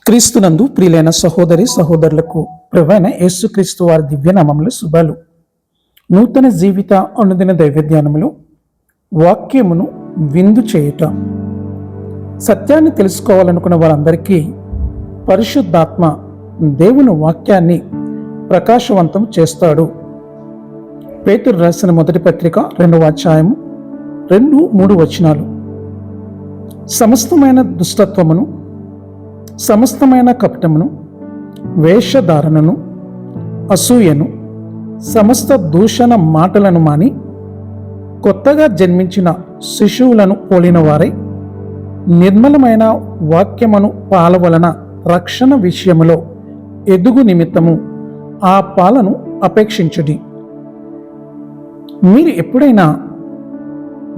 క్రీస్తునందు ప్రియులైన సహోదరి సహోదరులకు ప్రభువైన యేసుక్రీస్తు వారి దివ్యనామములు శుభాలు. నూతన జీవిత అనుదిన దైవధ్యానములు వాక్యమును విందు చేయుట. సత్యాన్ని తెలుసుకోవాలనుకున్న వారందరికీ పరిశుద్ధాత్మ దేవుని వాక్యాన్ని ప్రకాశవంతం చేస్తాడు. పేతురు రాసిన మొదటి పత్రిక 2వ అధ్యాయము 2-3 వచనాలు. సమస్తమైన దుష్టత్వమును, సమస్తమైన కపటమును, వేషధారణను, అసూయను, సమస్త దూషణ మాటలను మాని కొత్తగా జన్మించిన శిశువులను పోలిన వారై నిర్మలమైన వాక్యమును పాల వలన రక్షణ విషయములో ఎదుగు నిమిత్తము ఆ పాలను అపేక్షించుడి. మీరు ఎప్పుడైనా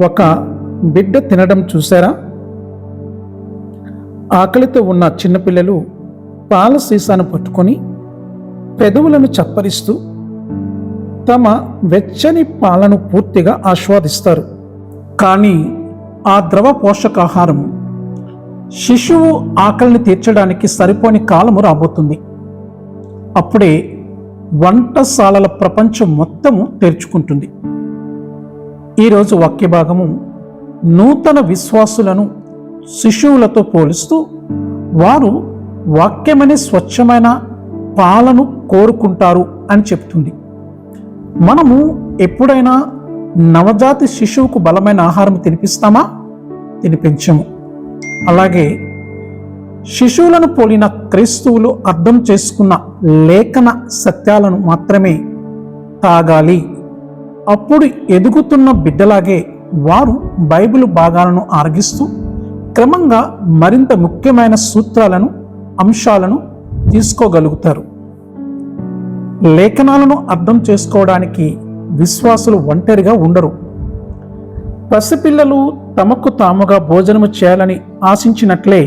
ఒక బిడ్డ తినడం చూసారా? ఆకలితో ఉన్న చిన్నపిల్లలు పాల సీసాను పట్టుకొని పెదవులను చప్పరిస్తూ తమ వెచ్చని పాలను పూర్తిగా ఆస్వాదిస్తారు. కానీ ఆ ద్రవ పోషకాహారం శిశువు ఆకలిని తీర్చడానికి సరిపోని కాలము రాబోతుంది. అప్పుడే వంటశాలల ప్రపంచం మొత్తము తెరుచుకుంటుంది. ఈరోజు వాక్య భాగము నూతన విశ్వాసులను శిశువులతో పోలుస్తూ వారు వాక్యమనే స్వచ్ఛమైన పాలను కోరుకుంటారు అని చెప్తుంది. మనము ఎప్పుడైనా నవజాతి శిశువుకు బలమైన ఆహారం తినిపిస్తామా? తినిపించము. అలాగే శిశువులను పోలిన క్రైస్తవులు అర్థం చేసుకున్న లేఖన సత్యాలను మాత్రమే తాగాలి. అప్పుడు ఎదుగుతున్న బిడ్డలాగే వారు బైబిల్ భాగాలను ఆరగిస్తూ క్రమంగా మరింత ముఖ్యమైన సూత్రాలను, అంశాలను తీసుకోగలుగుతారు. లేఖనాలను అర్థం చేసుకోవడానికి విశ్వాసులు ఒంటరిగా ఉండరు. పసిపిల్లలు తమకు తాముగా భోజనము చేయాలని ఆశించినట్లే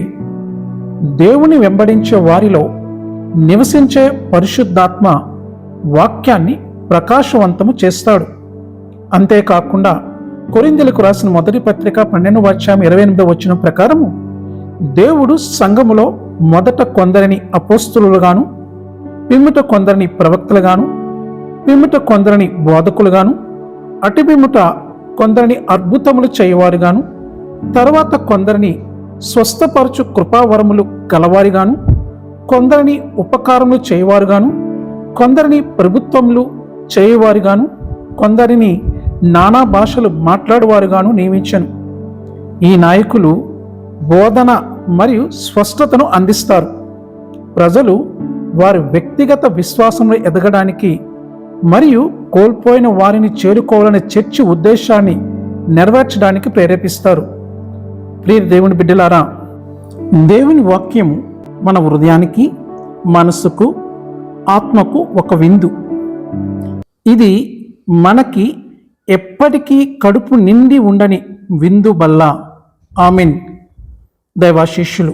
దేవుని వెంబడించే వారిలో నివసించే పరిశుద్ధాత్మ వాక్యాన్ని ప్రకాశవంతము చేస్తాడు. అంతేకాకుండా కొరింథీయులకు రాసిన మొదటి పత్రిక 12వ అధ్యాయం 28వ వచనం ప్రకారము దేవుడు సంఘములో మొదట కొందరిని అపోస్తలులుగాను, పిమ్మట కొందరిని ప్రవక్తలుగాను, పిమ్మట కొందరిని బోధకులుగాను, అటు పిమ్మట కొందరిని అద్భుతములు చేయవారుగాను, తర్వాత కొందరిని స్వస్థపరచు కృపావరములు గలవారిగాను, కొందరిని ఉపకారములు చేయవారుగాను, కొందరిని ప్రభుత్వములు చేయవారుగాను, కొందరిని నానా భాషలు మాట్లాడువారుగాను నియమించను. ఈ నాయకులు బోధన మరియు స్పష్టతను అందిస్తారు. ప్రజలు వారి వ్యక్తిగత విశ్వాసంలో ఎదగడానికి మరియు కోల్పోయిన వారిని చేరుకోవాలనే చర్చి ఉద్దేశాన్ని నెరవేర్చడానికి ప్రేరేపిస్తారు. ప్రియ దేవుని బిడ్డలారా, దేవుని వాక్యం మన హృదయానికి, మనసుకు, ఆత్మకు ఒక విందు. ఇది మనకి ఎప్పటికీ కడుపు నిండి ఉండని విందు బల్ల. ఆమెన్. దైవాశీస్సులు.